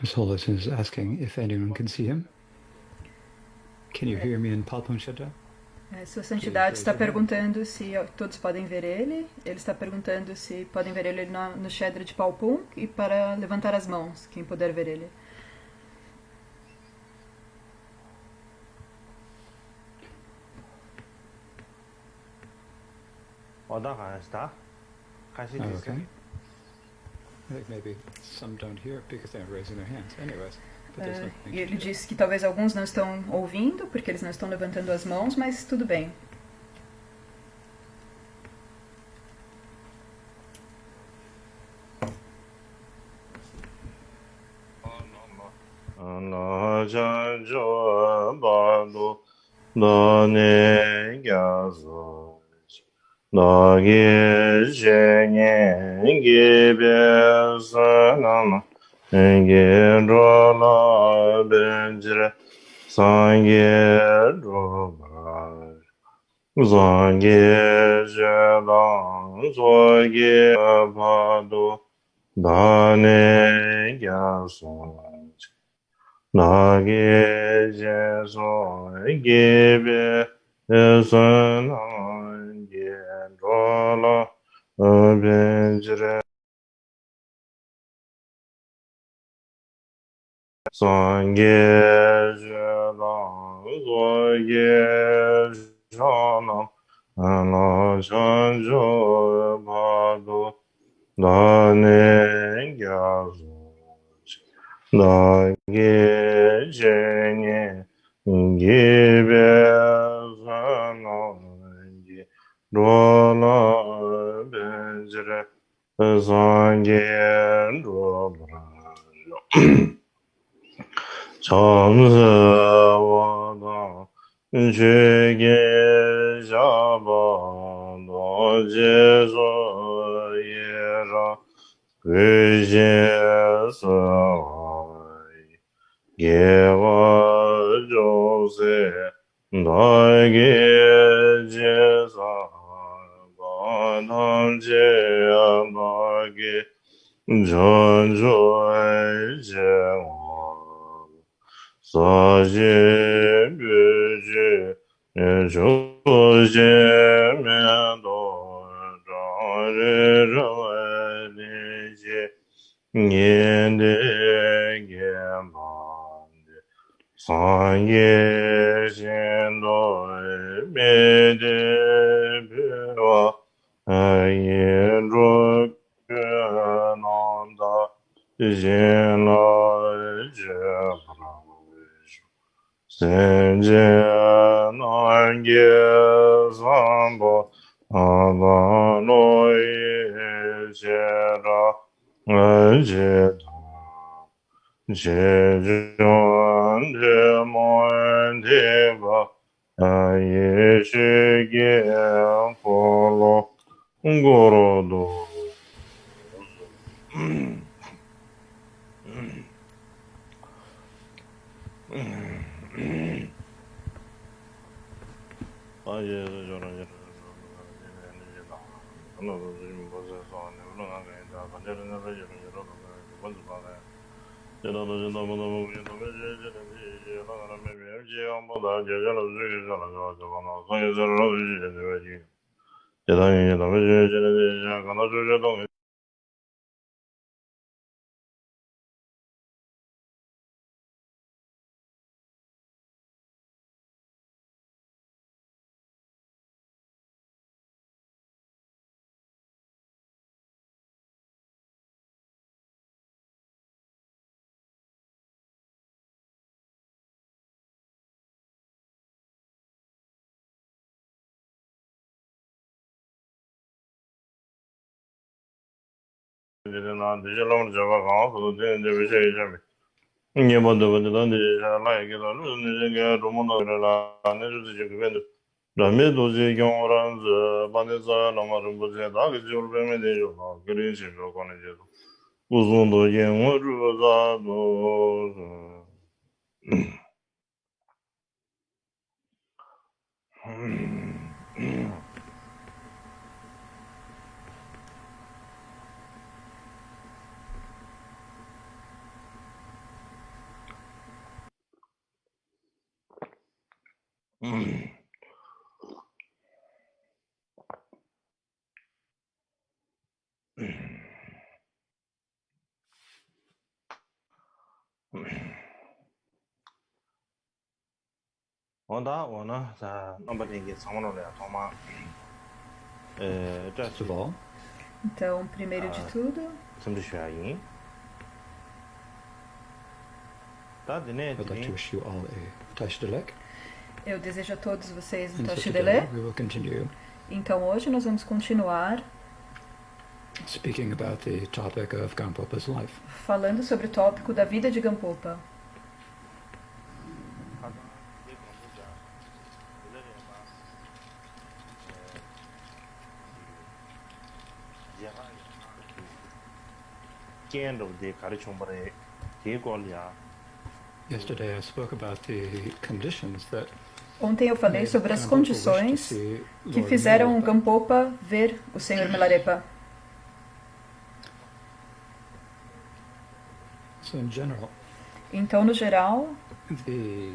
His Holiness is asking if anyone can see him. Can you hear me in Palpon Shedda? Sua Santidade está perguntando se todos podem ver ele. Ele está perguntando se podem ver ele no Shedra de Palpum e para levantar as mãos, quem puder ver ele. Okay. I think maybe some don't hear because they're raising their hands. Anyways, but there's nothing E to ele do. disse que talvez alguns não estão ouvindo, porque eles não estão levantando as mãos, mas tudo bem. 나게 제소 게베 에선한게 돌아 어벤지레 상게 제라 소게 자나 아나 찬조 바도 나네 갸소 나게 제니 기베사노기 로나 벤즈레 상게 로브라죠 참스와다 죄게 잡아 노제소예라 그제서 예와조세 나에게 제사 바람제하게 전조의 제왕 사제뷰지 조제면도 자르르리지 년대계만데 상예신도의 메대비와 아예로그난다 진노의 제브라위주 senjenangesambo avanoi jera ajeta jejon demondeva ayeshige polo gorodo 라메도제 경우란즈 바네자 라마rum부제 다게 줄베메데요 그린시 조건에제도 우존도 영어루자도 원다 원아 자 넘버링이 상관없어요. 정말 First of all, Então, primeiro de tudo, 섬주셔야이. 다드네 I'd like to wish you all a Tash Delek. eu desejo a todos vocês um And so Toshi today Dele. we will continue Então, hoje nós vamos continuar speaking about the topic of Gampopa's life. falando sobre o tópico da vida de Gampopa. Yesterday I spoke about the conditions that Ontem eu falei made sobre as Gampopa wish to condições see que Lord fizeram Milarepa. Gampopa ver o Senhor Milarepa. So in general, Então, no geral, the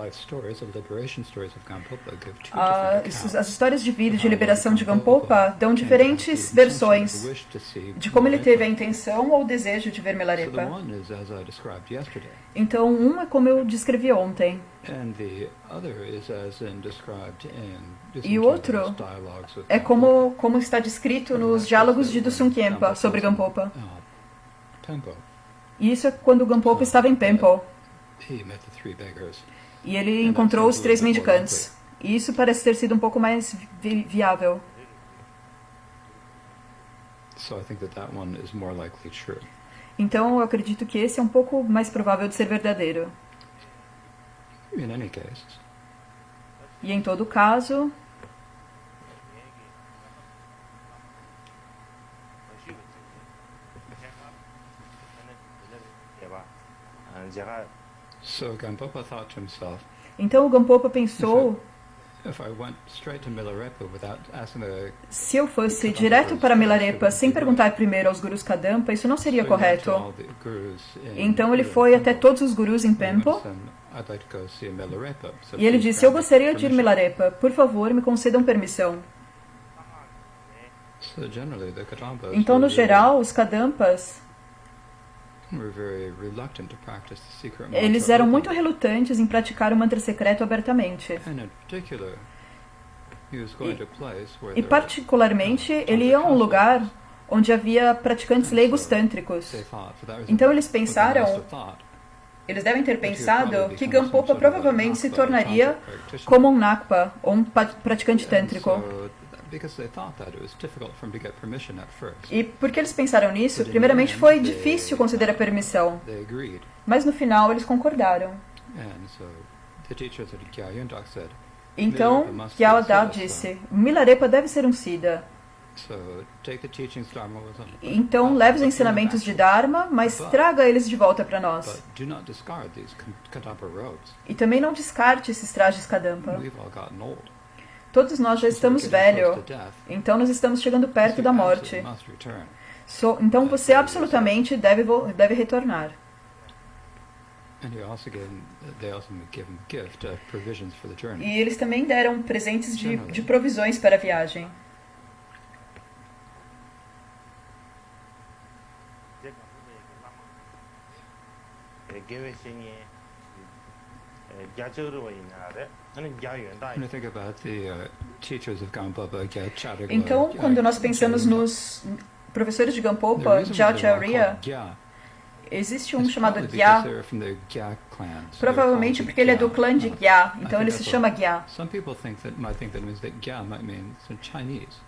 life stories, the liberation stories of Gampopa give two different as accounts histórias de vida e of de how liberação de Gampopa Gampopa dão and diferentes the intention, versões the wish to see de como ele teve a Milarepa. intenção ou o desejo de ver So the Milarepa. one is as I described yesterday, Então, um é como eu descrevi ontem, and the other is as in described in e o outro dialogues with é Gampopa. como está descrito nos diálogos de Dusun Khenpa sobre Gampopa. Pempo. E isso é quando Gampopa estava em Pempo, He met the three beggars. e ele encontrou os 3 mendicantes. E isso parece ter sido um pouco mais viável. So I think that that one is more likely true. Então, eu acredito que esse é um pouco mais provável de ser verdadeiro. In any case, E em todo caso, so Gampopa thought to himself, então o Gampopa pensou, if I went straight to Milarepa without asking the se eu fosse direto para Milarepa sem perguntar primeiro aos gurus Kadampa, isso não seria so he went to correto. all the gurus in Então ele Pempo, foi até todos os gurus em and Pempo, said, I'd like to go see Milarepa. So e ele please disse, eu grant me gostaria de ir permission." Milarepa, por favor, me concedam permissão. So generally the Kadampas Então, no geral, os Kadampas, were very reluctant to practice the secret eles mantra eram muito openly. relutantes em praticar o mantra secreto abertamente. And in particular, he was going to a place where E there particularmente, ele ia a um lugar onde havia praticantes leigos tântricos. they thought, for that reason, Então eles what they must pensaram, have thought eles devem ter that he would pensado probably que become some Gampopa sort of a provavelmente se Nakpa, a tornaria tantric practitioner. como um Nakpa, ou um praticante And tântrico. so, because they thought that it was difficult for him to get permission at first, E porque eles pensaram nisso, primeiramente foi difícil conceder a permissão, they agreed. mas no final eles concordaram. And so the teachers at Gyalyendak said, Então, Milarepa must be Gyalda a Siddha, disse, Milarepa deve ser um Siddha. so take the teachings Dharma was on. Então, leve os ensinamentos de Dharma, mas traga eles de volta para nós. But do not discard these Kadampa robes. E também não descarte esses trajes Kadampa. We've all gotten old. Todos nós já estamos We're getting close velhos, to death. então nós estamos chegando perto So da you morte. absolutely must return. Então você absolutamente deve retornar. And they also gave him gift of provisions for the journey. E eles também deram presentes de provisões para a viagem. When I think about the teachers of Gampopa, Gyalchariga, Então, quando nós pensamos nos professores de Gampopa, Gyalchariya, existe um chamado Gya, provavelmente porque ele é do clã de Gya, então ele se chama Gya.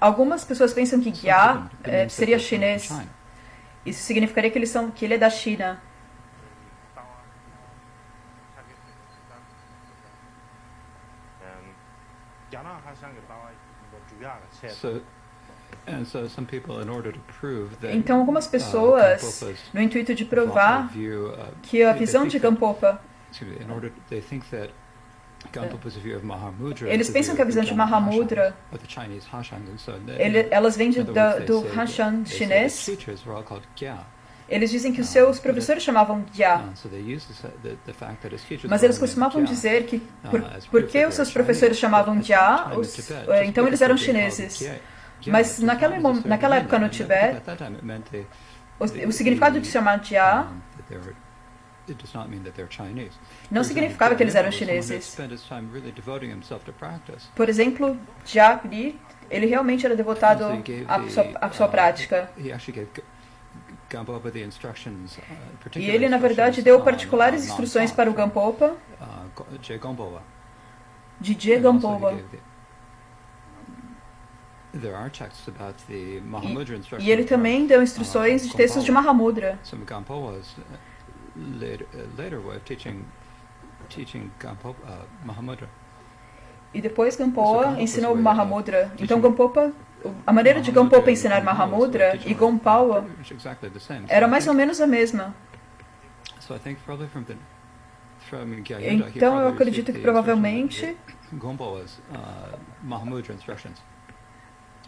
Algumas pessoas pensam que Gya seria chinês. Isso significaria que ele é da China. Então, algumas pessoas, no intuito de provar que a visão de Gampopa, eles pensam que a visão de Mahamudra, elas vêm do Hashan chinês, Eles dizem que os seus professores chamavam Jia. Mas eles costumavam dizer que porque os seus professores chamavam Jia, então eles eram chineses. Mas naquela época no Tibete, o significado de chamar Jia não significava que eles eram chineses. Por exemplo, Jia Li, ele realmente era devotado à sua prática. E ele, na verdade, deu particulares instruções para o Gampopa de Je Gampopa. E ele também deu instruções de textos de Mahamudra. E depois Gampoa ensinou Mahamudra. Então Gampopa, a maneira de Gampopa ensinar Mahamudra e Gompawa era mais ou menos a mesma. Então eu acredito que provavelmente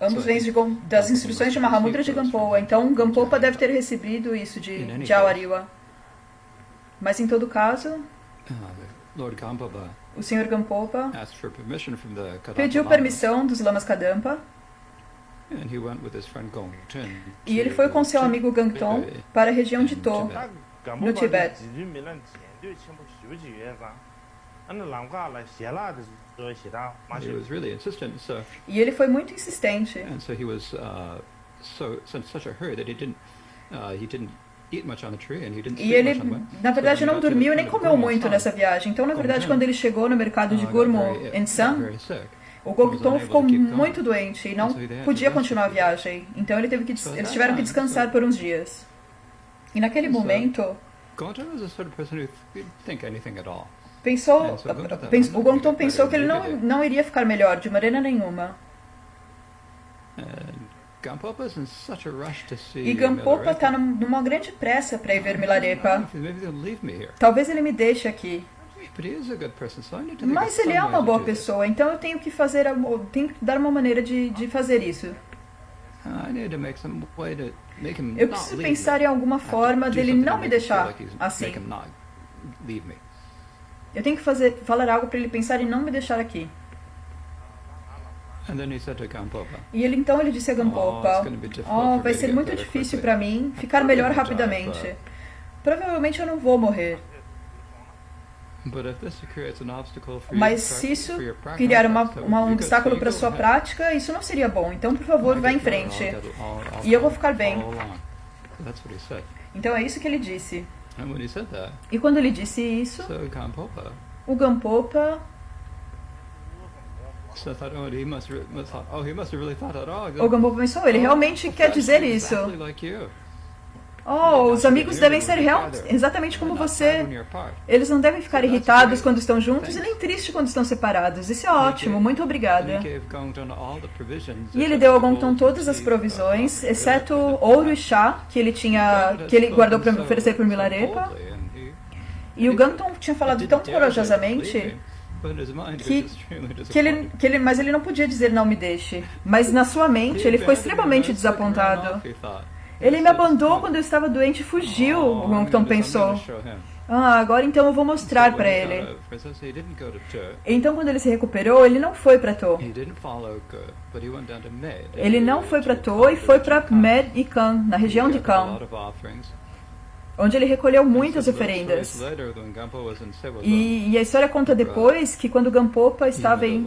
ambos vêm das instruções de Mahamudra de Gampoa. Então Gampopa deve ter recebido isso de Jawariwa. Mas em todo caso, o Sr. Gampopa pediu permissão dos Lamas Kadampa e ele foi com seu amigo Gangton para a região de To, no Tibete. E ele foi muito insistente. E ele, na verdade, não dormiu nem comeu muito nessa viagem. Então, na verdade, quando ele chegou no mercado de Gurmo em Sam, o Gongton ficou muito doente e não podia continuar a viagem. Então, eles tiveram que descansar por uns dias. E naquele momento, o Gongton pensou que ele não iria ficar melhor de maneira nenhuma. E Gampopa está numa grande pressa para ir ver Milarepa. Talvez ele me deixe aqui. Mas ele é uma boa pessoa, então eu tenho que dar uma maneira de fazer isso. Eu preciso pensar em alguma forma dele não me deixar assim. Eu tenho que falar algo para ele pensar em não me deixar aqui. E então ele disse a Gampopa, vai ser muito difícil para mim ficar melhor rapidamente. Provavelmente eu não vou morrer. Mas se isso criar um obstáculo para sua prática, isso não seria bom. Então, por favor, vá em frente. E eu vou ficar bem. Então é isso que ele disse. E quando ele disse isso, o Gampopa pensou, ele realmente quer dizer isso. Os amigos devem ser exatamente como você. Eles não devem ficar irritados quando estão juntos e nem tristes quando estão separados. Isso é ótimo, muito obrigada. E ele deu a Gongton todas as provisões, exceto ouro e chá que ele guardou para oferecer por Milarepa. E o Gangton tinha falado tão corajosamente mas ele não podia dizer não me deixe. Mas na sua mente ele ficou extremamente desapontado. Ele me abandonou quando eu estava doente e fugiu, o Gongton pensou. Agora então eu vou mostrar para ele. Então quando ele se recuperou, ele não foi para To. Ele não foi para To e foi para Med e Kan, na região de Kan, onde ele recolheu muitas oferendas. E a história conta depois que quando Gampopa estava em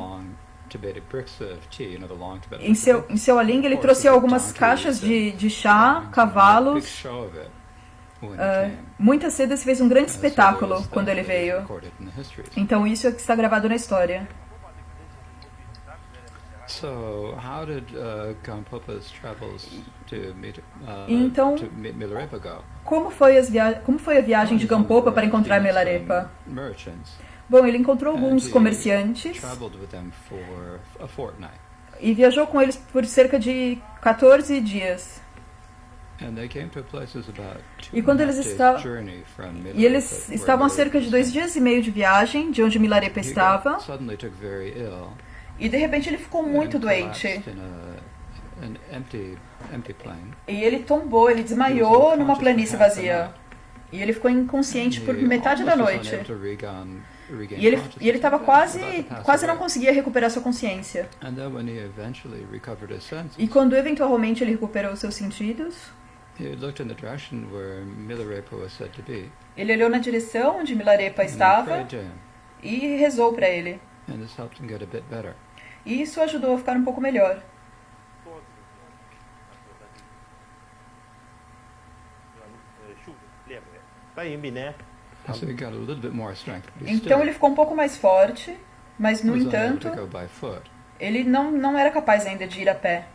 seu alingue, ele trouxe algumas caixas de chá, cavalos, muitas sedas, fez um grande espetáculo quando ele veio. Então isso é que está gravado na história. Então, como foi a viagem de Gampopa para encontrar Milarepa? Bom, ele encontrou alguns comerciantes e viajou com eles por cerca de 14 dias. E quando eles estavam a cerca de 2 dias e meio de viagem de onde Milarepa estava, e de repente ele ficou muito doente. an empty plane. E ele tombou, ele desmaiou numa planície vazia. E ele ficou inconsciente por metade da noite. E ele estava quase não conseguia recuperar sua consciência. E quando eventualmente ele recuperou seus sentidos, ele olhou na direção onde Milarepa estava e rezou para ele. E isso ajudou a ficar um pouco melhor. Então ele ficou um pouco mais forte, mas no entanto, ele não era capaz ainda de ir a pé.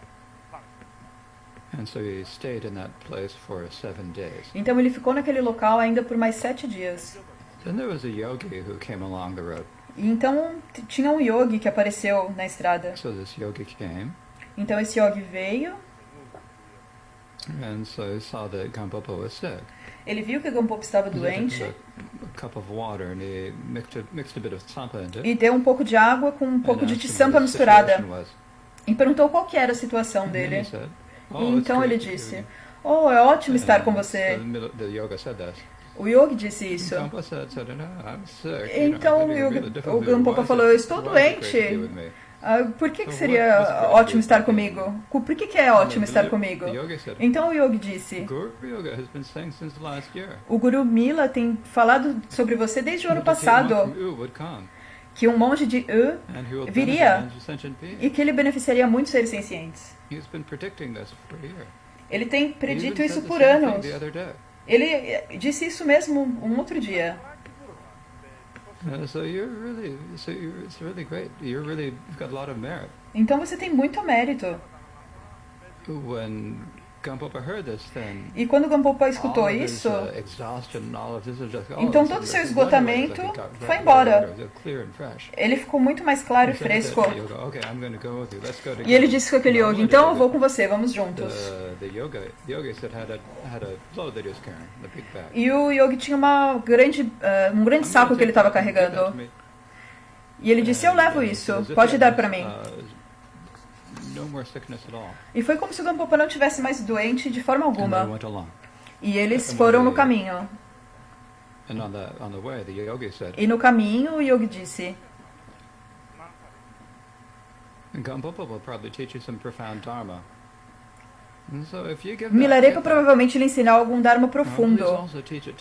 Então ele ficou naquele local ainda por mais 7 dias. E então tinha um yogi que apareceu na estrada. Então esse yogi veio. Ele viu que Gampopa estava doente e deu um pouco de água com um pouco de tiçampa misturada. E perguntou qual que era a situação dele. E então ele disse, oh, é ótimo estar com você. O yogi disse isso. Então o Gampopa falou, eu estou doente. Por que seria ótimo estar comigo? Por que é ótimo estar comigo? Então o yogi disse, o Guru Mila tem falado sobre você desde o ano passado, que um monge de viria e que ele beneficiaria muitos seres sencientes. Ele tem predito isso por anos. Ele disse isso mesmo um outro dia. Então você tem muito mérito. E quando Gampopa escutou isso, então todo o seu esgotamento foi embora. Ele ficou muito mais claro e fresco. E ele disse com aquele yogi, então eu vou com você, vamos juntos. E o yogi tinha um grande saco que ele estava carregando. E ele disse, eu levo isso, pode dar para mim. E foi como se o Gampopa não tivesse mais doente de forma alguma. E eles foram no caminho. E no caminho o yogi disse, Milarepa provavelmente lhe ensinou algum dharma profundo.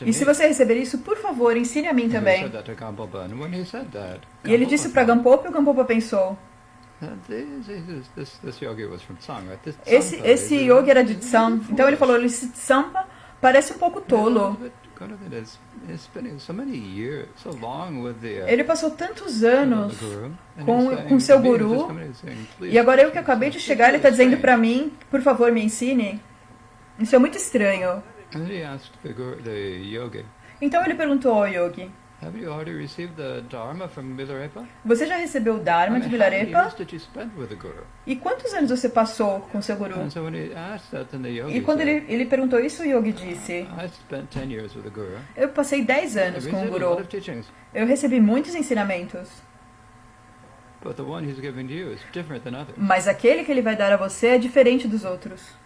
E se você receber isso, por favor, ensine a mim também. E ele disse para Gampopa e o Gampopa pensou, esse yogi era de Tsam. Então ele falou, esse Tsampa parece um pouco tolo. Ele passou tantos anos com seu guru, e agora eu que acabei de chegar, ele está dizendo para mim, por favor, me ensine. Isso é muito estranho. Então ele perguntou ao yogi, você já recebeu o Dharma de Milarepa? E quantos anos você passou com seu guru? E quando ele perguntou isso, o yogi disse, eu passei 10 anos com o guru. Eu recebi muitos ensinamentos. Mas aquele que ele vai dar a você é diferente dos outros.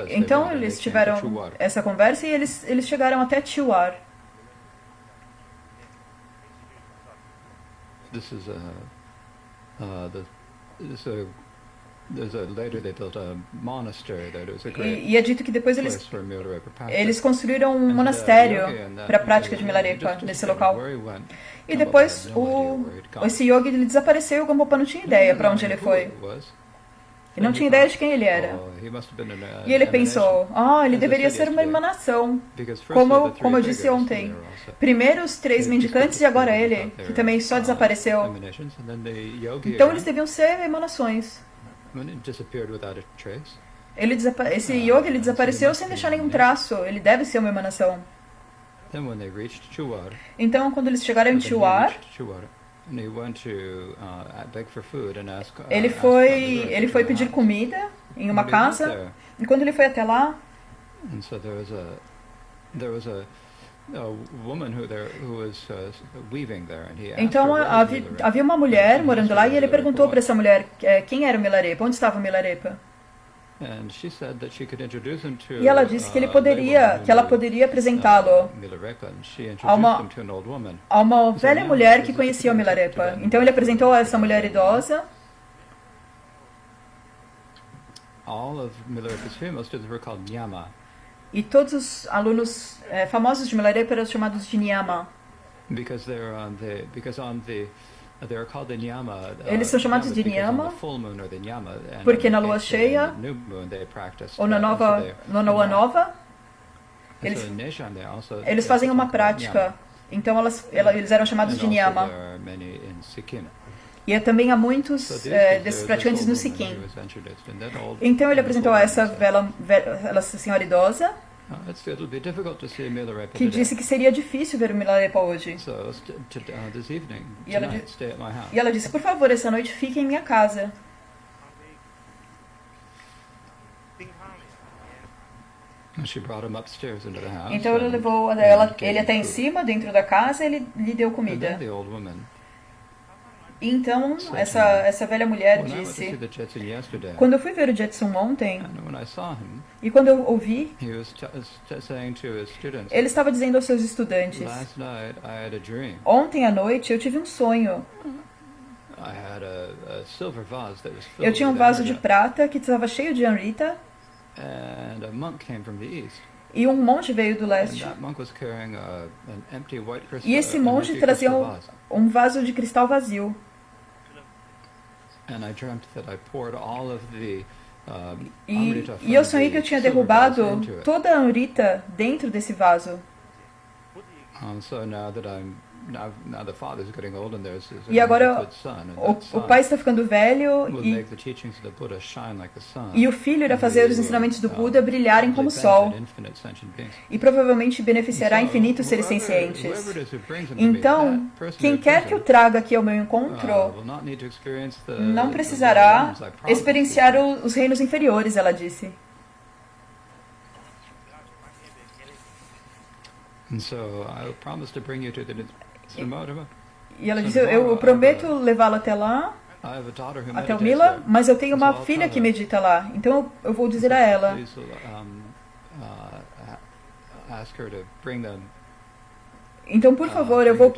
Então eles tiveram essa conversa e eles chegaram até Tiwar. E é dito que depois eles construíram um monastério para a prática de Milarepa nesse local. E depois esse yogi ele desapareceu e o Gampopa não tinha ideia para onde ele foi. Ele não tinha ideia de quem ele era. E ele pensou, ele deveria ser uma emanação, como eu disse ontem. Primeiro os 3 mendicantes e agora ele, que também só desapareceu. Então eles deviam ser emanações. Esse yogi ele desapareceu sem deixar nenhum traço. Ele deve ser uma emanação. Então quando eles chegaram em Tiwar, ele foi pedir comida em uma casa, e quando ele foi até lá, Então havia uma mulher morando lá e ele perguntou para essa mulher quem era o Milarepa, onde estava o Milarepa. E ela disse que ela poderia apresentá-lo a uma velha mulher que conhecia o Milarepa. Então ele apresentou a essa mulher idosa. E todos os alunos famosos de Milarepa eram chamados de Nyama. Eles são chamados de Nyama porque na lua cheia ou na lua nova eles fazem uma prática. Então eles eram chamados de Nyama. E também há muitos desses praticantes no Sikkim. Então ele apresentou a essa senhora idosa que disse que seria difícil ver o Milarepa hoje. E ela disse, por favor, essa noite fique em minha casa. Então ela levou ele até em cima, dentro da casa, e ele lhe deu comida. Então, essa velha mulher disse, quando eu fui ver o Jetson ontem, e quando eu ouvi, ele estava dizendo aos seus estudantes, ontem à noite eu tive um sonho. Eu tinha um vaso de prata que estava cheio de amrita, e um monge veio do leste. E esse monge trazia um vaso de cristal vazio. E eu sonhei que eu tinha derrubado toda a amrita dentro desse vaso. E agora o pai está ficando velho e o filho irá fazer os ensinamentos do Buda brilharem como o sol. E provavelmente beneficiará infinitos seres sencientes. Então, quem quer que eu traga aqui ao meu encontro não precisará experienciar os reinos inferiores, ela disse. E ela disse, eu prometo levá-lo até lá, até o Mila, mas eu tenho uma filha que medita lá, então eu vou dizer a ela. Então, por favor, eu vou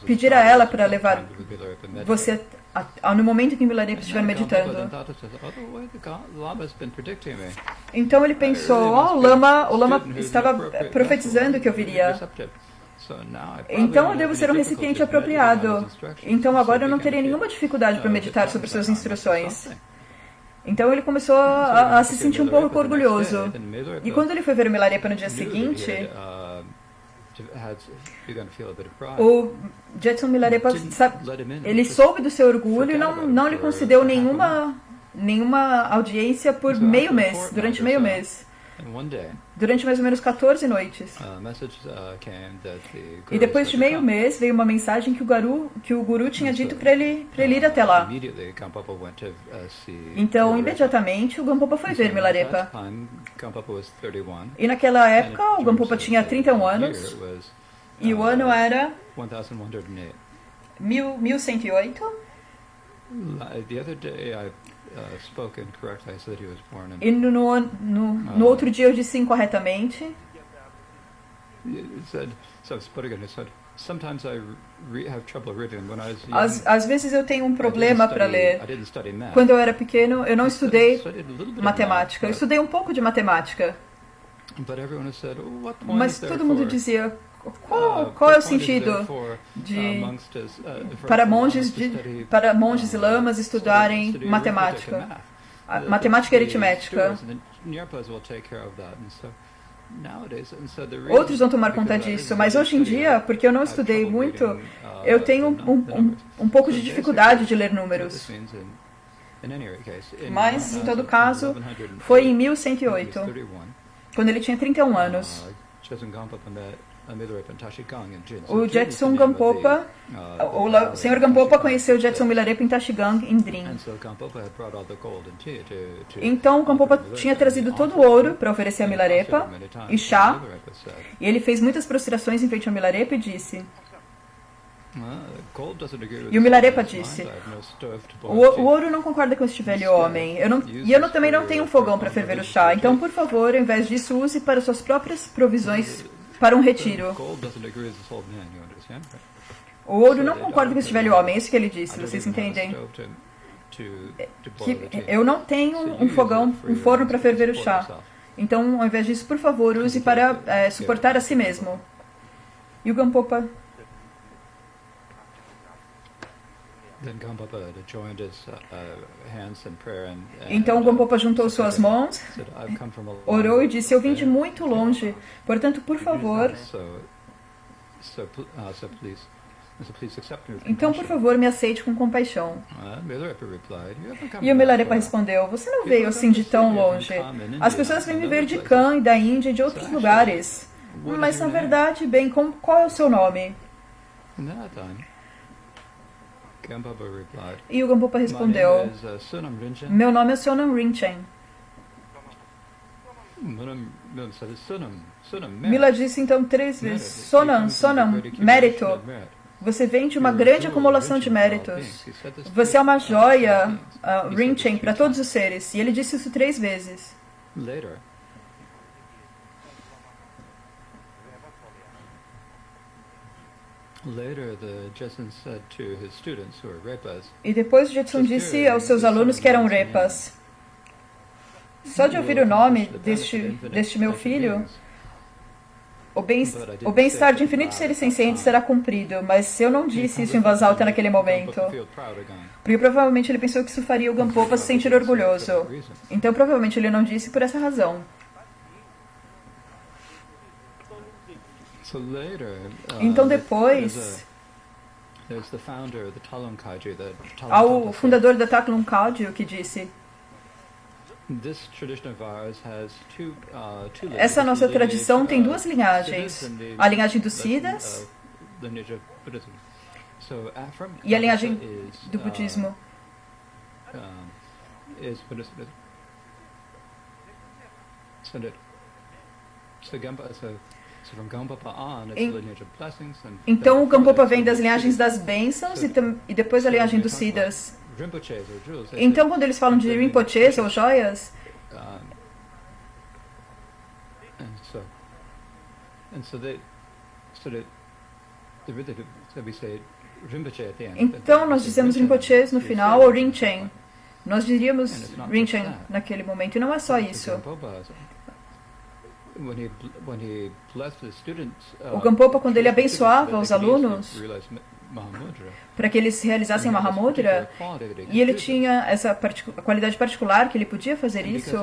pedir a ela para levar você no momento que o Milarepa estiver meditando. Então ele pensou, o Lama estava profetizando que eu viria. Então eu devo ser um recipiente apropriado. Então agora eu não terei nenhuma dificuldade para meditar sobre suas instruções. Então ele começou a se sentir um pouco orgulhoso. E quando ele foi ver o Milarepa no dia seguinte, o Jetson Milarepa, ele soube do seu orgulho e não lhe concedeu nenhuma audiência por durante meio mês. Durante mais ou menos 14 noites. E depois de meio mês veio uma mensagem que o Guru tinha dito para ele ir até lá. Então, imediatamente, o Gampopa foi ver Milarepa. E naquela época, o Gampopa tinha 31 anos. E o ano era 1108. E no outro dia eu disse incorretamente. Às vezes eu tenho um problema para ler. Quando eu era pequeno, eu não estudei matemática. Eu estudei um pouco de matemática. Mas todo mundo dizia, qual é o sentido para monges e lamas estudarem matemática? Matemática e aritmética. Outros vão tomar conta disso, mas hoje em dia, porque eu não estudei muito, eu tenho um pouco de dificuldade de ler números. Mas, em todo caso, foi em 1108, quando ele tinha 31 anos. O Jetsun Gampopa, o Sr. Gampopa conheceu o Jetsun Milarepa em Tashigang, em Drin. Então o Gampopa tinha trazido todo o ouro para oferecer a Milarepa e chá, e ele fez muitas prostrações em frente a Milarepa e disse... E o Milarepa disse, o ouro não concorda com este velho homem, eu também não tenho um fogão para ferver o chá, então por favor, ao invés disso, use para suas próprias provisões para um retiro. O ouro não concorda com este velho homem, é isso que ele disse, vocês entendem? Que eu não tenho um fogão, um forno para ferver o chá, então ao invés disso, por favor, use para suportar a si mesmo. E o Gampopa... Então o Gampopa juntou suas mãos, orou e disse, eu vim de muito longe, portanto, por favor... Então, por favor, me aceite com compaixão. E o Milarepa respondeu, você não veio assim de tão longe. As pessoas vêm me ver de Khan e da Índia e de outros lugares. Mas, na verdade, bem, qual é o seu nome? E o Gampopa respondeu, meu nome é Sonam Rinchen. Mila disse então 3 vezes, Sonam, mérito. Você vem de uma grande acumulação de méritos. Você é uma joia, Rinchen, para todos os seres. E ele disse isso 3 vezes. E depois o Jetsun disse aos seus alunos que eram Repas, só de ouvir o nome deste meu filho, o bem-estar de infinitos seres sencientes será cumprido, mas eu não disse isso em voz alta naquele momento, porque provavelmente ele pensou que isso faria o Gampopa se sentir orgulhoso. Então provavelmente ele não disse por essa razão. Então depois, há o fundador da Taklung Kagyu que disse, essa nossa tradição tem 2 linhagens, a linhagem dos Siddhas e a linhagem do budismo. Então o Gampopa vem das linhagens das bênçãos e depois a linhagem dos Siddhas. Então quando eles falam de Rinpoches ou joias, então nós dizemos Rinpoches no final ou Rinchen. Nós diríamos Rinchen naquele momento, e não é só isso. O Gampopa, quando ele abençoava os alunos para que eles realizassem Mahamudra, e ele tinha essa qualidade particular que ele podia fazer isso,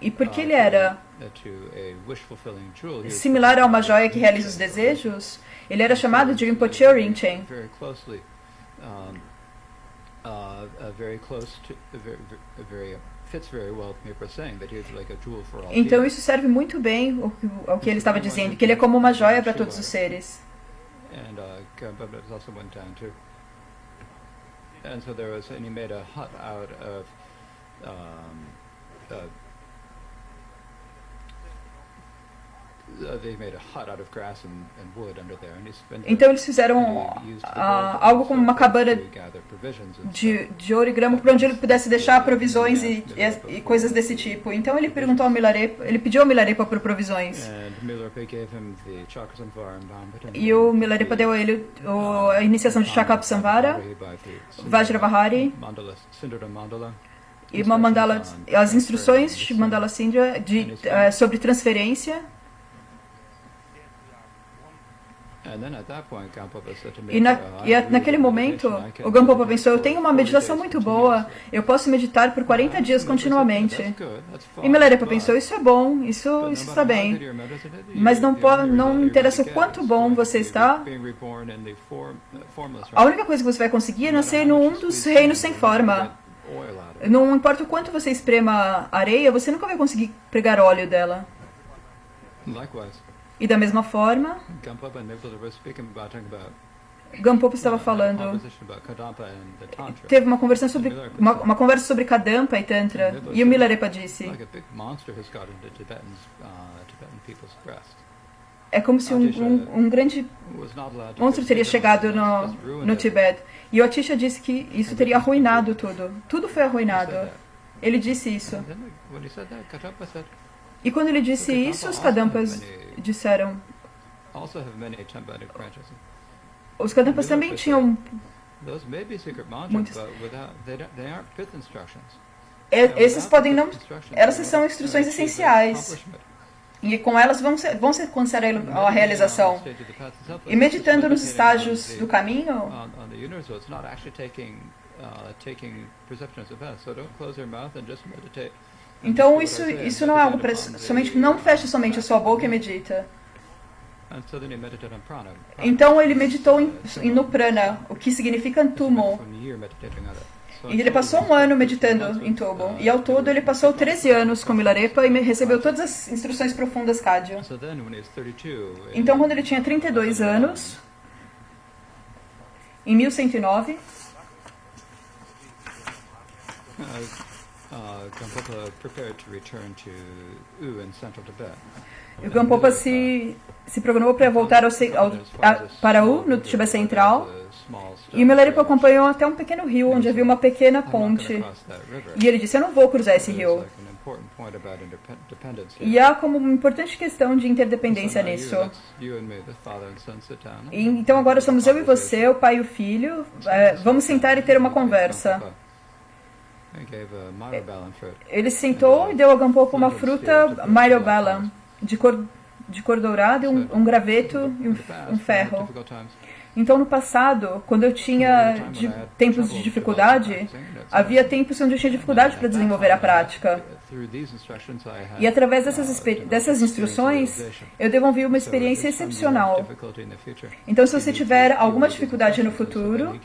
e porque ele era similar a uma joia que realiza os desejos, ele era chamado de Rinpoche Rinchen. Então isso serve muito bem ao que ele estava dizendo, que ele é como uma joia para todos os seres. Então eles fizeram algo como uma cabana de ouro e grama para onde ele pudesse deixar provisões e coisas desse tipo. Então ele perguntou ao Milarepa, ele pediu ao Milarepa por provisões. E o Milarepa deu a ele a iniciação de Chakapsamvara, Vajravahari e uma mandala, as instruções de Mandala Sindhya sobre transferência. E naquele momento, o Gampopa pensou, eu tenho uma meditação muito boa, eu posso meditar por 40 dias continuamente. E Milarepa pensou, isso é bom, isso está bem. Mas não interessa o quanto bom você está, a única coisa que você vai conseguir é nascer num dos reinos sem forma. Não importa o quanto você esprema areia, você nunca vai conseguir pregar óleo dela. E da mesma forma, Gampopa estava falando, teve uma conversa sobre Kadampa e Tantra, e o Milarepa disse, é como se um grande monstro teria chegado no Tibete. E o Atisha disse que isso teria arruinado tudo. Tudo foi arruinado. Ele disse isso. E quando ele disse isso, os Kadampas disseram... Os Kadampas também tinham muitos... Esses podem não... Elas são instruções essenciais. E com elas vão ser consideradas a realização. E meditando nos estágios do caminho, então isso não é algo para somente, não feche somente a sua boca e medita. Então ele meditou no prana, o que significa tumo. E ele passou 1 ano meditando em Tumo. E ao todo ele passou 13 anos com Milarepa e recebeu todas as instruções profundas Kadya. Então quando ele tinha 32 anos, em 1109, o Gampopa se programou para voltar para U, no Tibete Central. E o Milarepa acompanhou até um pequeno rio, onde havia uma pequena ponte. E ele disse, eu não vou cruzar esse rio. E há como uma importante questão de interdependência nisso. E então agora somos eu e você, o pai e o filho. Vamos sentar e ter uma conversa. Ele sentou e deu a Gampopa uma fruta Myrobalan, de cor dourada, um graveto e um ferro. Então, no passado, quando eu tinha tempos de dificuldade, havia tempos onde eu tinha dificuldade para desenvolver a prática. E através dessas instruções, eu desenvolvi uma experiência excepcional. Então, se você tiver alguma dificuldade no futuro,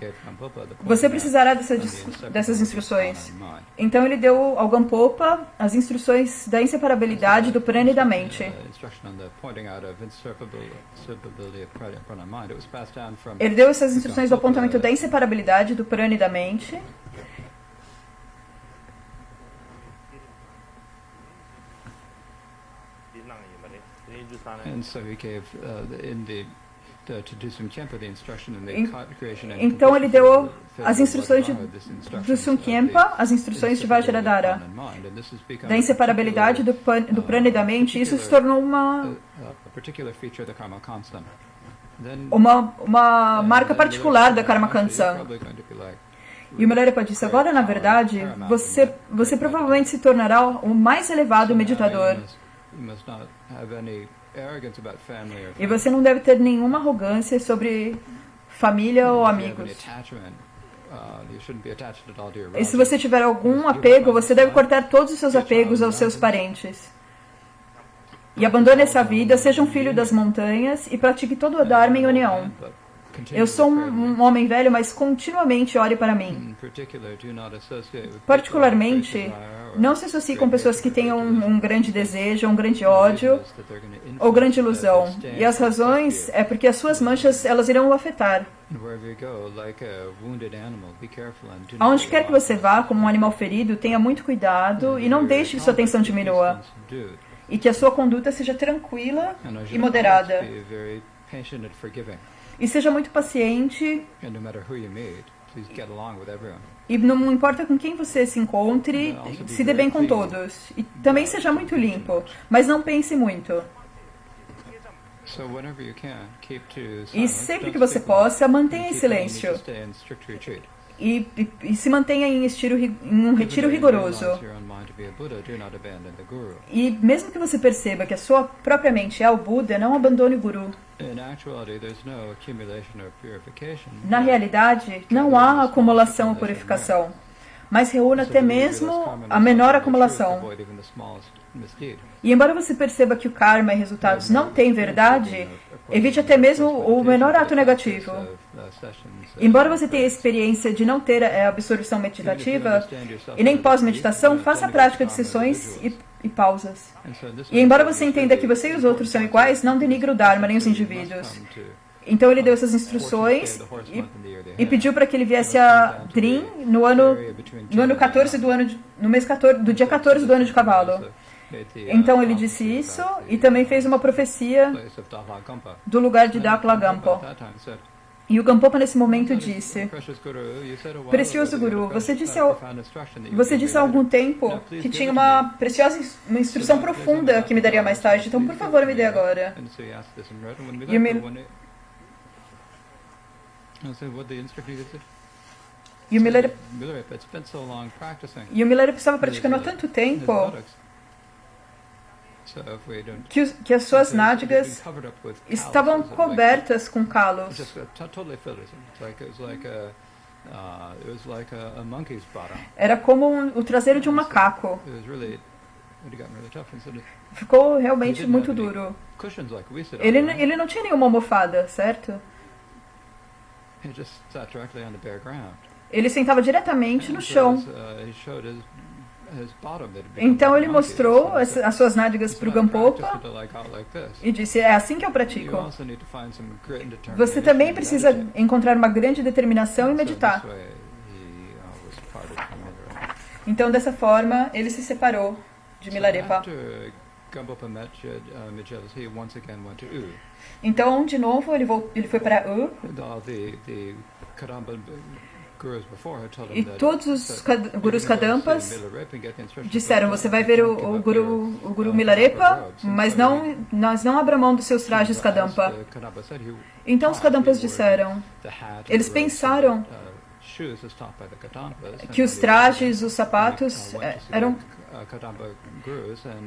você precisará dessas instruções. Então, ele deu ao Gampopa as instruções da inseparabilidade do prana e da mente. Ele deu essas instruções do apontamento da inseparabilidade do prana e da mente. Então ele deu as instruções do Sungkyempa, as instruções de Vajradhara, da inseparabilidade do prana e da mente. Isso se tornou uma marca particular da Karma Kansan. E o Milarepa disse, agora na verdade, você provavelmente se tornará o mais elevado meditador. E você não deve ter nenhuma arrogância sobre família ou amigos. E se você tiver algum apego, você deve cortar todos os seus apegos aos seus parentes. E abandone essa vida, seja um filho das montanhas e pratique todo o Dharma em união. Eu sou um homem velho, mas continuamente ore para mim. Particularmente, não se associe com pessoas que tenham um grande desejo, um grande ódio ou grande ilusão. E as razões é porque as suas manchas elas irão o afetar. Aonde quer que você vá, como um animal ferido, tenha muito cuidado e não deixe que sua atenção diminua. E que a sua conduta seja tranquila e moderada. E seja muito paciente. E não importa com quem você se encontre, se dê bem com todos. E também seja muito limpo, mas não pense muito. E sempre que você possa, mantenha em silêncio. E se mantenha em um retiro rigoroso. E mesmo que você perceba que a sua própria mente é o Buda, não abandone o Guru. Na realidade, não há acumulação ou purificação, mas reúna até mesmo a menor acumulação. E embora você perceba que o karma e resultados não têm verdade, evite até mesmo o menor ato negativo. Embora você tenha a experiência de não ter a absorção meditativa, e nem pós-meditação, faça a prática de sessões e e pausas. E embora você entenda que você e os outros são iguais, não denigre o Dharma nem os indivíduos. Então ele deu essas instruções e pediu para que ele viesse a Drin no ano 14 no mês 14, do dia 14 do ano de cavalo. Então ele disse isso e também fez uma profecia do lugar de Dakla Gampo. E o Gampopa nesse momento disse: Precioso Guru, você disse há algum tempo que tinha uma preciosa instrução profunda que me daria mais tarde, então por favor me dê agora. E o Milarepa estava praticando há tanto tempo que as suas nádegas estavam cobertas com calos. Era como o traseiro de um macaco. Ficou realmente muito duro. Ele não tinha nenhuma almofada, certo? Ele sentava diretamente no chão. Então ele mostrou as suas nádegas para o Gampopa e disse: é assim que eu pratico. Você também precisa encontrar uma grande determinação e meditar. Então dessa forma ele se separou de Milarepa. Então de novo ele foi para U. E todos os Gurus Kadampas disseram: você vai ver o Guru Milarepa, mas não abra mão dos seus trajes Kadampa. Então os Kadampas disseram, eles pensaram que os trajes, os sapatos eram...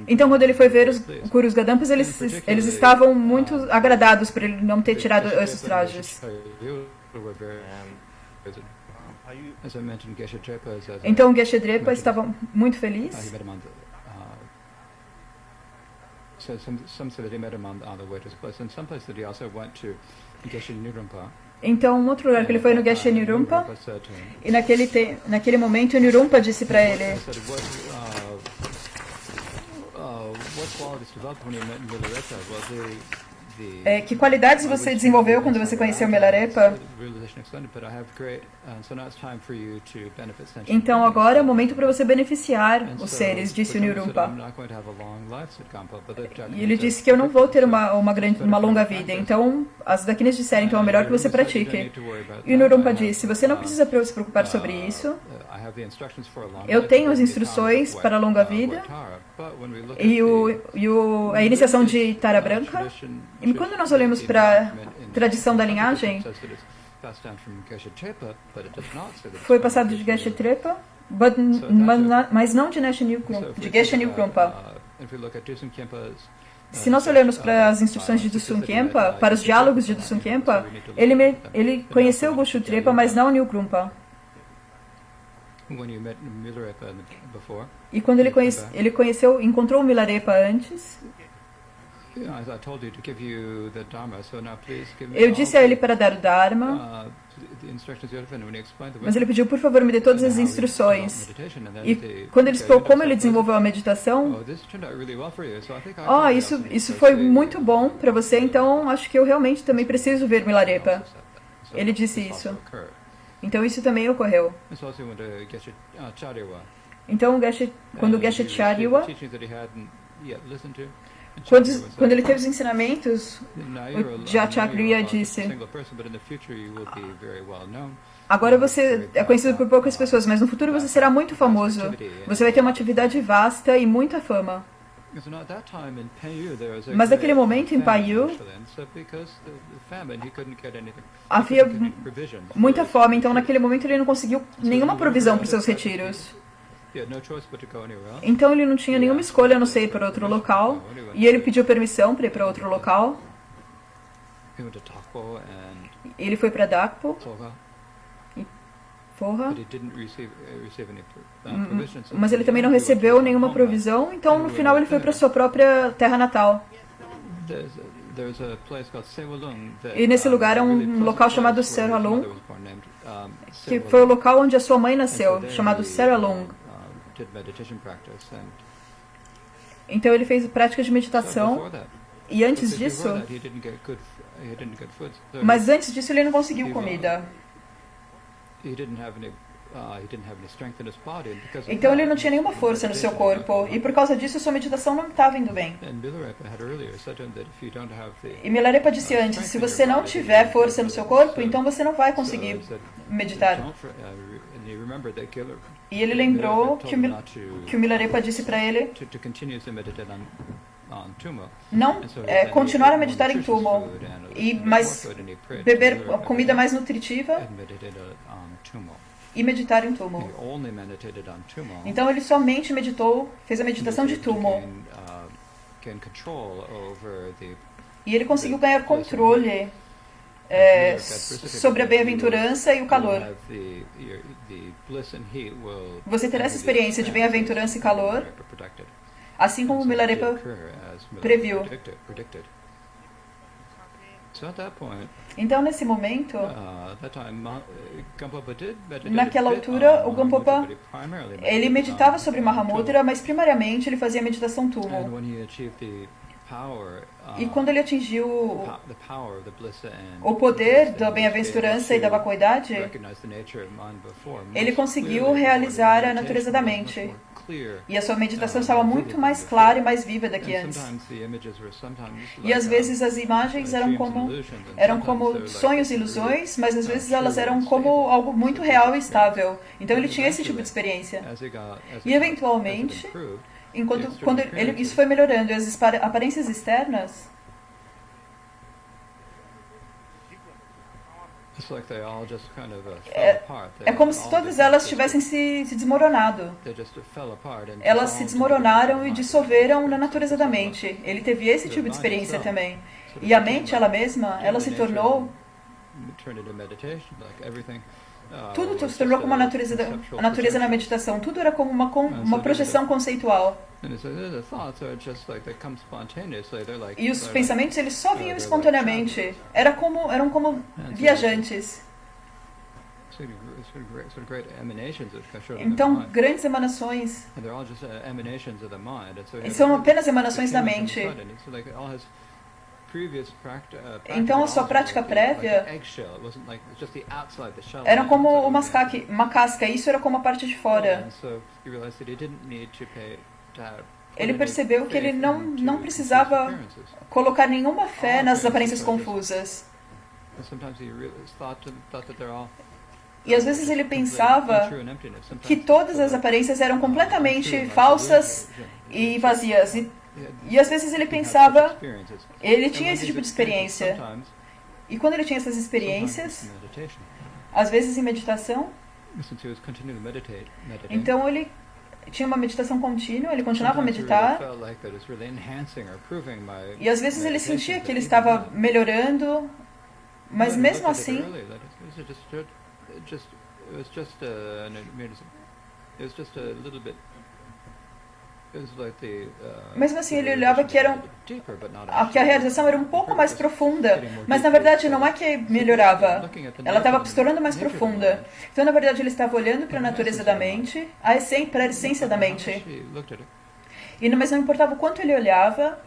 Então quando ele foi ver os Gurus Kadampas, eles estavam muito agradados por ele não ter tirado esses trajes. Então Geshe-Drepa estava muito feliz. Então, um outro lugar que ele foi no Geshe-Nirumpa, e naquele momento o Nirumpa disse para ele: que qualidades você desenvolveu quando você conheceu Milarepa? Então agora é o momento para você beneficiar os seres, disse o Nirumpa. E ele disse que eu não vou ter uma longa vida. Então as Dakinis disseram: então é melhor que você pratique. E o Nirumpa disse: você não precisa se preocupar sobre isso. Eu tenho as instruções para a longa vida e a iniciação de Tara Branca. E quando nós olhamos para a tradição da linhagem, foi passado de Geshe-Trepa, mas não de Geshe-Nilkrumpa. Se nós olharmos para as instruções de Dusum Khenpa, para os diálogos de Dusum Khenpa, ele conheceu o Geshe-Trepa, mas não o Nilkrumpa. E quando ele encontrou o Milarepa antes, eu disse a ele para dar o Dharma, mas ele pediu: por favor, me dê todas as instruções. E quando ele explicou como ele desenvolveu a meditação, isso foi muito bom para você, então acho que eu realmente também preciso ver Milarepa. Ele disse isso. Então isso também ocorreu. Então quando o Geshe-Charya, quando ele teve os ensinamentos, o Jachakriya disse: agora você é conhecido por poucas pessoas, mas no futuro você será muito famoso. Você vai ter uma atividade vasta e muita fama. Mas naquele momento em Paiyu havia muita fome, então naquele momento ele não conseguiu nenhuma provisão para os seus retiros. Então ele não tinha nenhuma escolha a não ser ir para outro local, e ele pediu permissão para ir para outro local. Ele foi para Dakpo e Forra, mas ele também não recebeu nenhuma provisão, então no final ele foi para sua própria terra natal. E nesse lugar é um local chamado Seralung, que foi o local onde a sua mãe nasceu, chamado Seralung. Então ele fez prática de meditação. E antes disso... Mas antes disso ele não conseguiu comida. Então ele não tinha nenhuma força no seu corpo. E por causa disso sua meditação não estava indo bem. E Milarepa disse antes, se você não tiver força no seu corpo, então você não vai conseguir meditar. E ele lembrou que o Milarepa disse para ele não continuar a meditar em Tumo, mas beber comida mais nutritiva e meditar em Tumo. Então ele somente fez a meditação de Tumo. E ele conseguiu ganhar controle sobre a bem-aventurança e o calor. Você terá essa experiência de bem-aventurança e calor, assim como Milarepa previu. Então, nesse momento, naquela altura, o Gampopa, ele meditava sobre Mahamudra, mas primariamente ele fazia meditação Tumo. E quando ele atingiu o poder da bem-aventurança e da vacuidade, ele conseguiu realizar a natureza da mente. E a sua meditação estava muito mais clara e mais viva do que antes. E às vezes as imagens eram como sonhos e ilusões, mas às vezes elas eram como algo muito real e estável. Então ele tinha esse tipo de experiência. E eventualmente, isso foi melhorando, e as aparências externas é como se todas elas tivessem se desmoronado. Elas se desmoronaram e dissolveram na natureza da mente. Ele teve esse tipo de experiência também. E a mente, ela mesma, ela se tornou... Tudo se tornou como a natureza na meditação. Tudo era como uma projeção conceitual. E os pensamentos, eles só vinham espontaneamente. Eram como viajantes. Então, grandes emanações. E são apenas emanações da mente. Então a sua prática prévia era como uma casca, isso era como a parte de fora. Ele percebeu que ele não precisava colocar nenhuma fé nas aparências confusas. E às vezes ele pensava que todas as aparências eram completamente falsas e vazias. E às vezes ele pensava, ele tinha esse tipo de experiência. E quando ele tinha essas experiências, às vezes em meditação, então ele tinha uma meditação contínua, ele continuava a meditar. E às vezes ele sentia que ele estava melhorando, mas mesmo assim, mesmo assim ele olhava que a realização era um pouco mais profunda, mas na verdade não é que melhorava, ela estava se tornando mais profunda. Então na verdade ele estava olhando para a natureza da mente, para a essência da mente. Mas não importava o quanto ele olhava,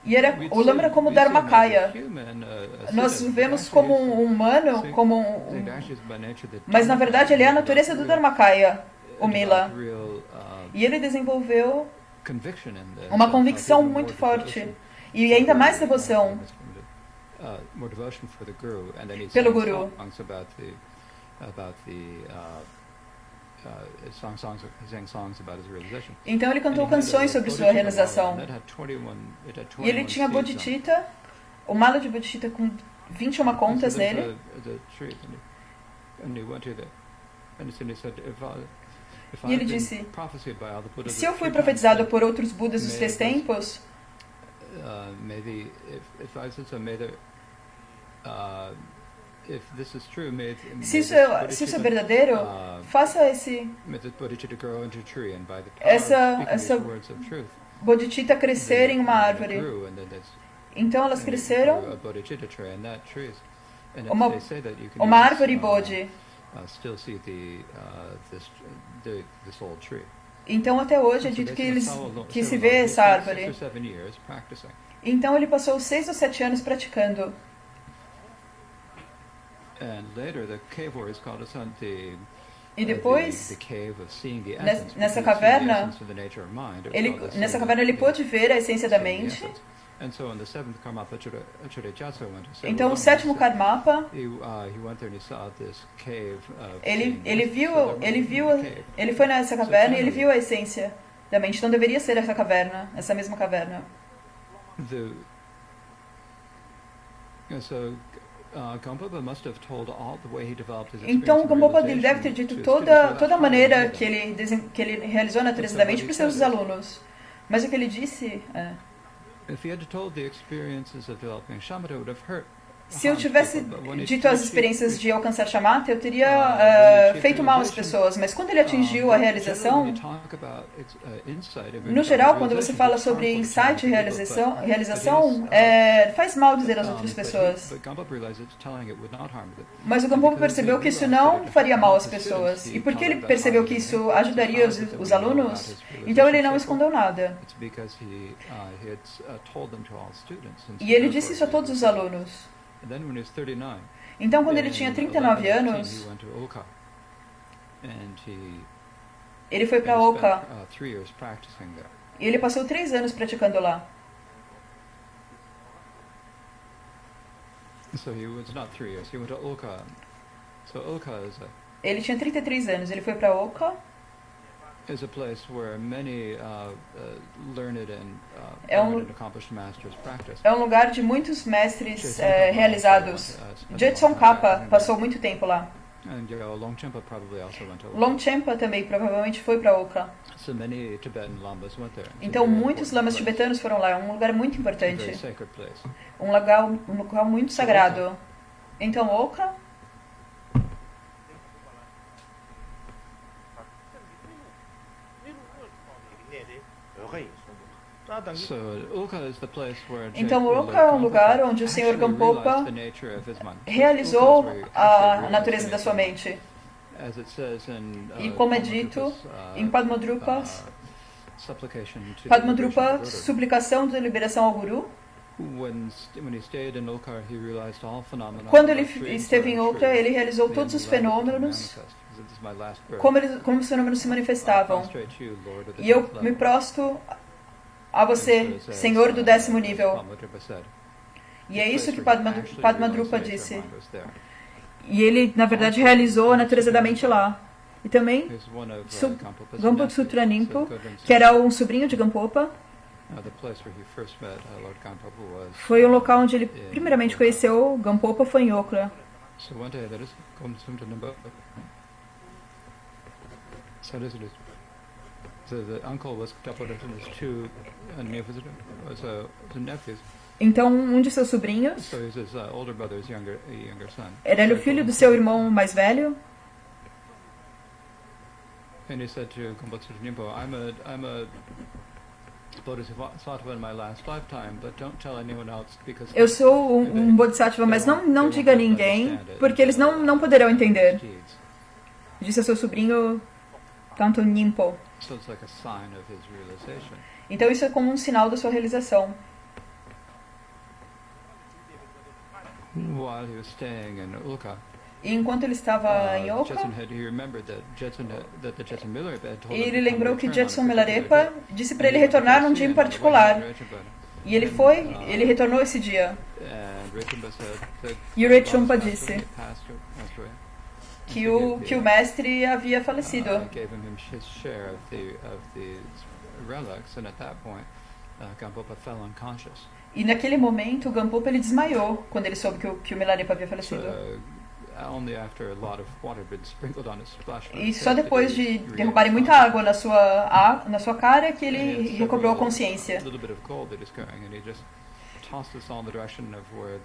e o Lama era como o Dharmakaya. Nós vemos como um humano, mas na verdade ele é a natureza do Dharmakaya, o Mila. E ele desenvolveu uma convicção muito forte, e ainda mais devoção pelo Guru. Então ele cantou canções sobre sua realização. E ele tinha Bodhicitta, o mala de Bodhicitta com 21 contas nele. E ele disse, se eu fui profetizado por outros Budas dos 3 tempos, se isso é verdadeiro, faça essa Bodhicitta crescer em uma árvore. Então elas cresceram uma árvore Bodhi. still see this old tree. Então até hoje é dito que se vê essa árvore. Então ele passou 6 ou 7 anos praticando. E depois, nessa caverna, ele pôde ver a essência da mente. Então, o sétimo Karmapa, ele foi nessa caverna e ele viu a essência da mente. Então, deveria ser essa caverna, essa mesma caverna. Então, o Gampopa deve ter dito toda a maneira que ele realizou a natureza da mente para os seus alunos. Mas o que ele disse é... Se eu tivesse dito as experiências de alcançar Shamatha, eu teria feito mal às pessoas. Mas quando ele atingiu a realização, no geral, quando você fala sobre insight e realização, faz mal dizer às outras pessoas. Mas o Gampopa percebeu que isso não faria mal às pessoas. E porque ele percebeu que isso ajudaria os alunos, então ele não escondeu nada. E ele disse isso a todos os alunos. Então, quando ele tinha 39 anos, ele foi para Oka. E ele passou 3 anos praticando lá. Ele tinha 33 anos, ele foi para Oka. É um lugar de muitos mestres realizados. Jetson Kappa passou muito tempo lá. Longchenpa também provavelmente foi para Oka. Então muitos lamas tibetanos foram lá. É um lugar muito importante. Um lugar muito sagrado. Então Oka... Então, Oka é um lugar onde o Senhor Gampopa realizou a natureza da sua mente. E como é dito em Padmadrupa, suplicação de liberação ao Guru. Quando ele esteve em Oka, ele realizou todos os fenômenos, como os fenômenos se manifestavam. E eu me prostro a você, Senhor do 10º nível. E é isso que Padmadrupa disse. E ele, na verdade, realizou a natureza da mente lá. E também, Gampopa Sutranimpo, que era um sobrinho de Gampopa, foi o local onde ele primeiramente conheceu Gampopa, foi em Oka. Então, um de seus sobrinhos era o filho do seu irmão mais velho. Eu sou um Bodhisattva, mas não diga a ninguém, porque eles não poderão entender. Disse a seu sobrinho Tanto Nimpo. Então isso é como um sinal da sua realização. E enquanto ele estava em Oka, ele lembrou que Jetsun Milarepa disse para ele retornar num dia em particular. E ele retornou esse dia. E o Rechumpa disse que o mestre havia falecido. E naquele momento, o Gampopa ele desmaiou quando ele soube que o Milarepa havia falecido. E só depois de derrubarem muita água na sua cara que ele recobrou a consciência.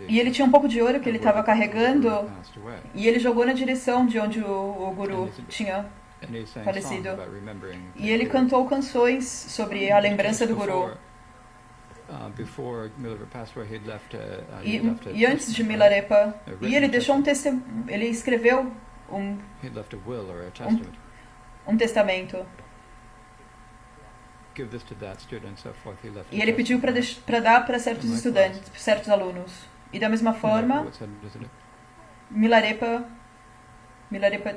E ele tinha um pouco de ouro que ele estava carregando e ele jogou na direção de onde o Guru tinha falecido. E ele cantou canções sobre a lembrança do Guru. E antes de Milarepa, ele deixou ele escreveu He left a will or a testament. Testamento. Give this to that student, so forth. He left. E ele pediu para dar para certos estudantes, para certos alunos. E da mesma forma, Milarepa Milarepa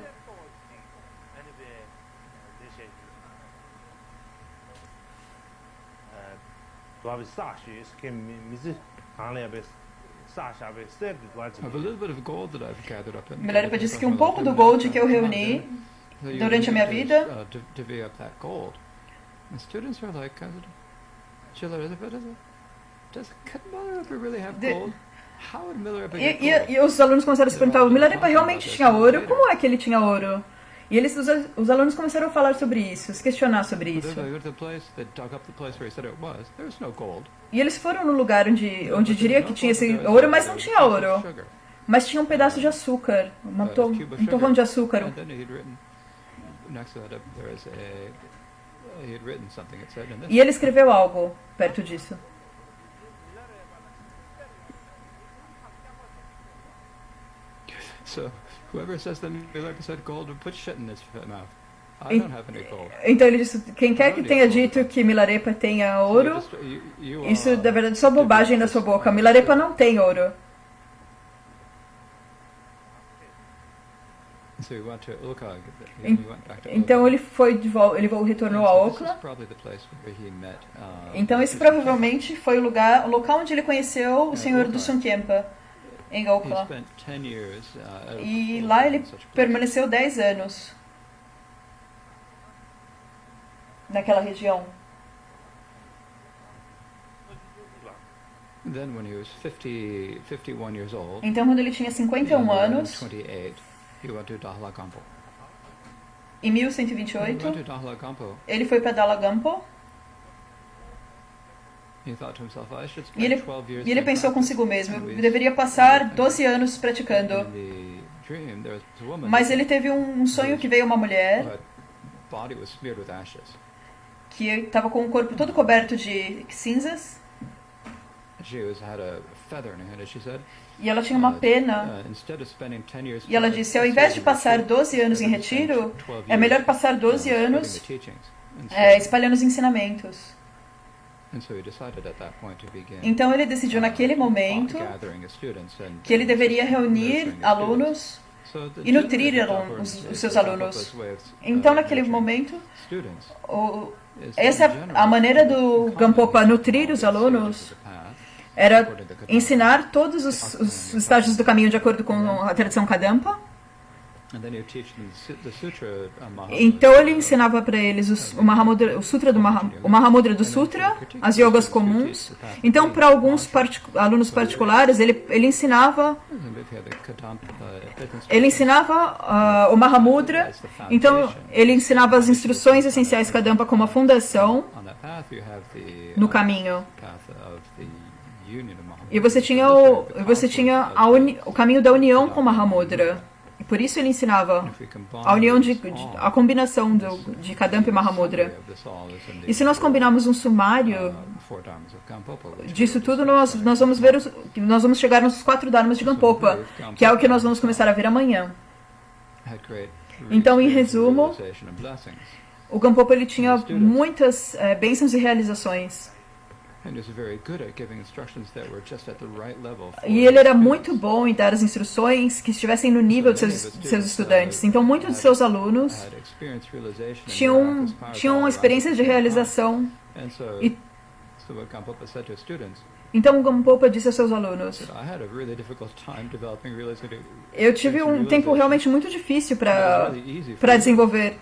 disse que um pouco do gold que eu reuni durante a minha vida, and students are like, does Milarepa really have gold? How would Milarepa get gold? E os alunos começaram a se perguntar, o Milarepa realmente tinha ouro? Como é que ele tinha ouro? E os alunos começaram a falar sobre isso, se questionar sobre isso. E eles foram no lugar onde diria que tinha esse ouro, mas não tinha ouro. Mas tinha um pedaço de açúcar, um torrão de açúcar. E ele escreveu algo perto disso. So, whoever says that Milarepa said gold would put shit in his mouth. I don't have any gold. Então ele disse, quem quer que tenha dito que Milarepa tenha ouro, isso na verdade é só bobagem na sua boca. Milarepa não tem ouro. Então ele foi de volta, ele retornou a Oakland. Então esse provavelmente foi o local onde ele conheceu o senhor do Sunkempa, em Oakland. E lá ele permaneceu 10 anos naquela região. Então quando ele tinha 51 anos, em 1128, ele foi para Dalagampo. E ele pensou consigo mesmo, eu deveria passar 12 anos praticando. Mas ele teve um sonho que veio uma mulher que estava com o corpo todo coberto de cinzas. E ela tinha uma pena. E ela disse, ao invés de passar 12 anos em retiro, é melhor passar 12 anos espalhando os ensinamentos. Então ele decidiu naquele momento que ele deveria reunir alunos e nutrir os seus alunos. Então naquele momento, essa é a maneira do Gampopa nutrir os alunos. Era ensinar todos os estágios do caminho de acordo com a tradição Kadampa. Então ele ensinava para eles o Mahamudra do Sutra, as yogas comuns. Então para alguns alunos particulares ele ensinava o Mahamudra. Então ele ensinava as instruções essenciais Kadampa como a fundação no caminho. E você tinha o caminho da união com Mahamudra. E por isso ele ensinava a união a combinação de Kadampa e Mahamudra. E se nós combinarmos um sumário disso tudo, nós vamos chegar nos 4 dharmas de Gampopa, que é o que nós vamos começar a ver amanhã. Então, em resumo, o Gampopa ele tinha muitas bênçãos e realizações. E ele era muito bom em dar as instruções que estivessem no nível de seus estudantes. Então, muitos de seus alunos tinham uma experiência de realização. Então, o Gampopa disse aos seus alunos, eu tive um tempo realmente muito difícil para desenvolver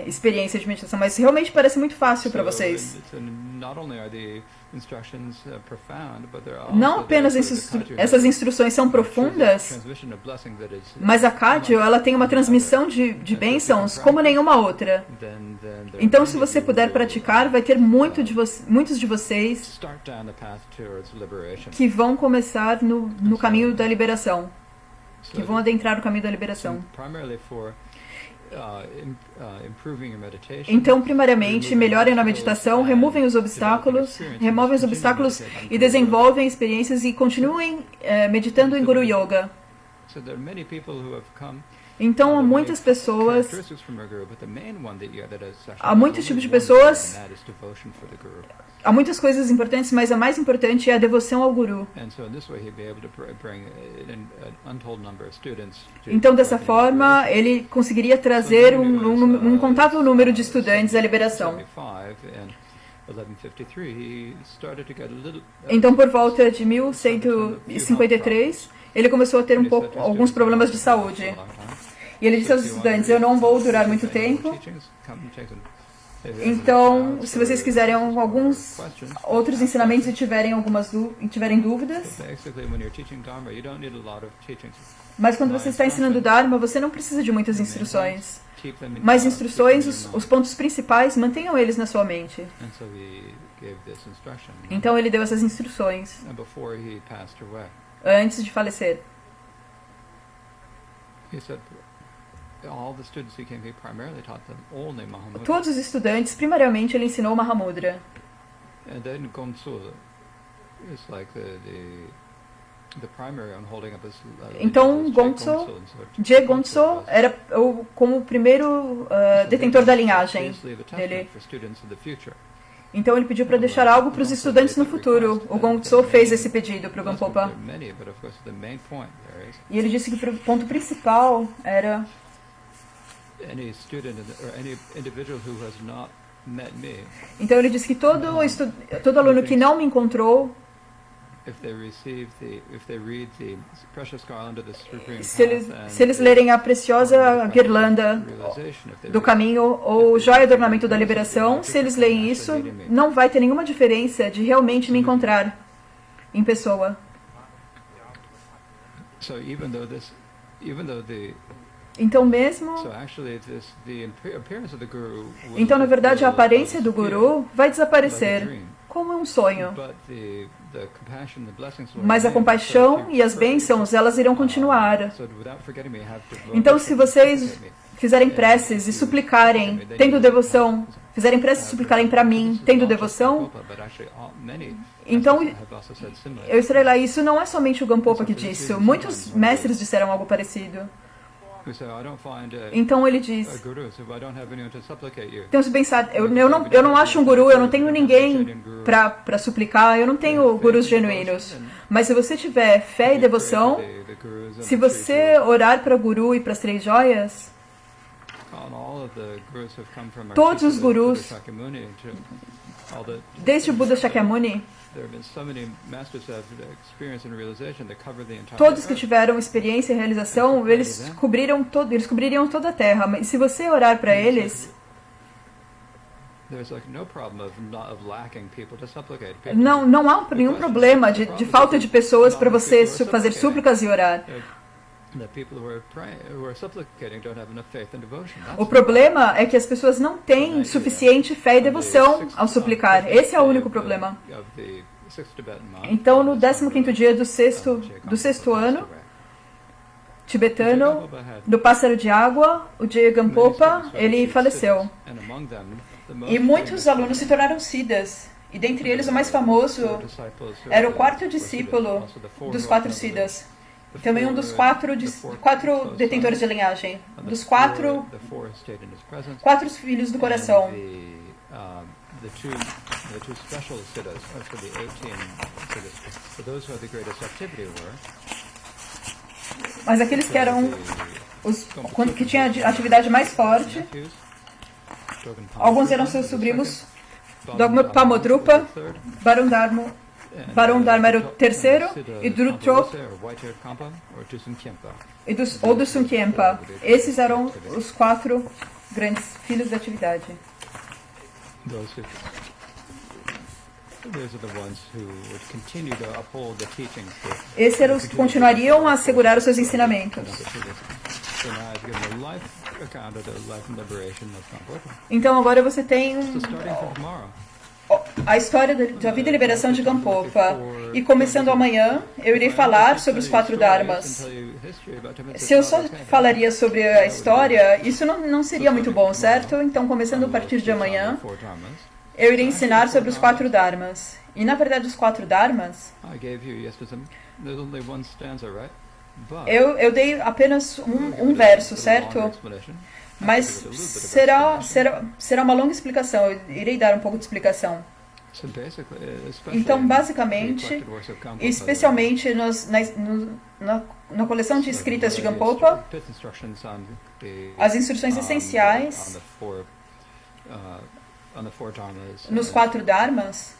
experiência de meditação, mas realmente parece muito fácil para vocês. Não apenas essas instruções são profundas, mas a Kadyo, ela tem uma transmissão de bênçãos como nenhuma outra. Então, se você puder praticar, vai ter muitos de vocês que vão começar no caminho da liberação, que vão adentrar o caminho da liberação. Então, primariamente, melhorem na meditação, removem os obstáculos e desenvolvem experiências e continuem meditando em Guru Yoga. Então, há muitos tipos de pessoas, há muitas coisas importantes, mas a mais importante é a devoção ao Guru. Então, dessa forma, ele conseguiria trazer um incontável número de estudantes à liberação. Então, por volta de 1153, ele começou a ter alguns problemas de saúde. E ele disse aos estudantes, eu não vou durar muito tempo. Então, se vocês quiserem alguns outros ensinamentos e tiverem dúvidas. Mas quando você está ensinando Dharma, você não precisa de muitas instruções. Mas instruções, os pontos principais, mantenham eles na sua mente. Então ele deu essas instruções antes de falecer. Todos os estudantes, primariamente, ele ensinou Mahamudra. Então, Je Gonso era como o primeiro detentor da linhagem dele. Então ele pediu para deixar algo para os estudantes no futuro. O Gonso fez esse pedido para o Gampopa. E ele disse que o ponto principal era... Então ele disse que todo aluno que não me encontrou, se eles lerem a preciosa guirlanda do caminho ou joia do ornamento da liberação, se eles leem isso, não vai ter nenhuma diferença de realmente me encontrar em pessoa. Então então na verdade a aparência do Guru vai desaparecer como um sonho. Mas a compaixão e as bênçãos, elas irão continuar. Então se vocês fizerem preces e suplicarem, tendo devoção, fizerem preces e suplicarem para mim, tendo devoção, então eu estarei lá. Isso não é somente o Gampopa que disse, muitos mestres disseram algo parecido. Então ele diz, então se pensar, eu não acho um guru, eu não tenho ninguém para suplicar, eu não tenho gurus genuínos. Mas se você tiver fé e devoção, se você orar para o guru e para as três joias, todos os gurus, desde o Buda Shakyamuni, todos que tiveram experiência e realização, eles cobririam toda a Terra. Mas se você orar para eles, não há nenhum problema de falta de pessoas para você fazer súplicas e orar. O problema é que as pessoas não têm suficiente fé e devoção ao suplicar. Esse é o único problema. Então, no 15º dia do sexto ano tibetano, do pássaro de água, o Je Gampopa, ele faleceu. E muitos alunos se tornaram siddhas. E dentre eles, o mais famoso era o quarto discípulo dos 4 siddhas. Também um dos 4 detentores de linhagem. Dos 4 filhos do coração. Mas aqueles que eram que tinham a atividade mais forte, alguns eram seus sobrinhos, Dogma Pamodrupa, Barão Dharma era o terceiro, e Drutrop, ou do Sunkyempa. Esses eram os 4 grandes filhos da atividade. Esses eram os que continuariam a assegurar os seus ensinamentos. Então agora você tem a história da vida e liberação de Gampopa. E começando amanhã, eu irei falar sobre os 4 Dharmas. Se eu só falaria sobre a história, isso não seria muito bom, certo? Então, começando a partir de amanhã, eu irei ensinar sobre os 4 Dharmas. E, na verdade, os 4 Dharmas... Eu dei apenas um verso, certo? Mas será uma longa explicação. Eu irei dar um pouco de explicação. Então, basicamente, especialmente na coleção de escritas de Gampopa, as instruções essenciais nos 4 dharmas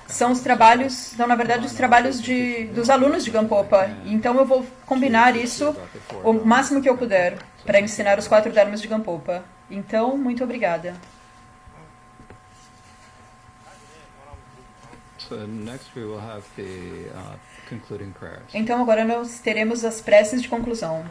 são os trabalhos, na verdade, os trabalhos dos alunos de Gampopa. Então eu vou combinar isso o máximo que eu puder para ensinar os 4 dharmas de Gampopa. Então, muito obrigada. Então agora nós teremos as preces de conclusão.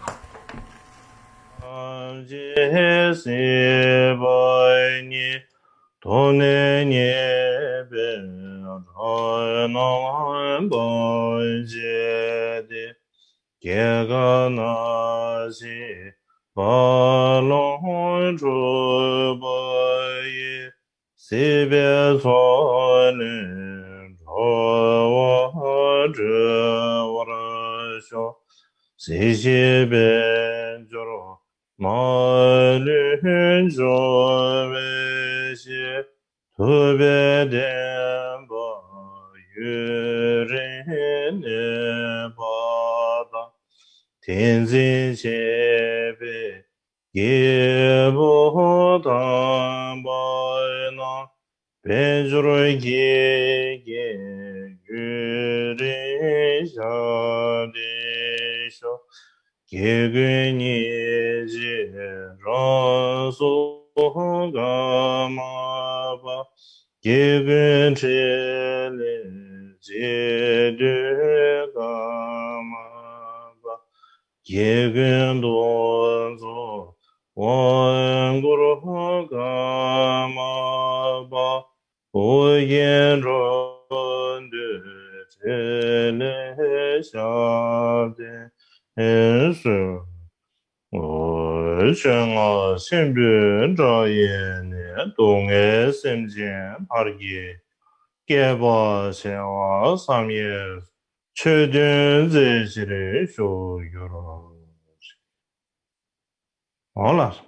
Tenzin shebe gebo dambayna benjuru ge gyuri shadisho geguni ji rasu gamaba gegun chele jedu gamaba yegun donzo wanguru gamaba oyen ronde chele shade ensu oshanga simbi zhayene dongye simjian pargi geba shewa samye 최든 제시를 쇼요로. 올라.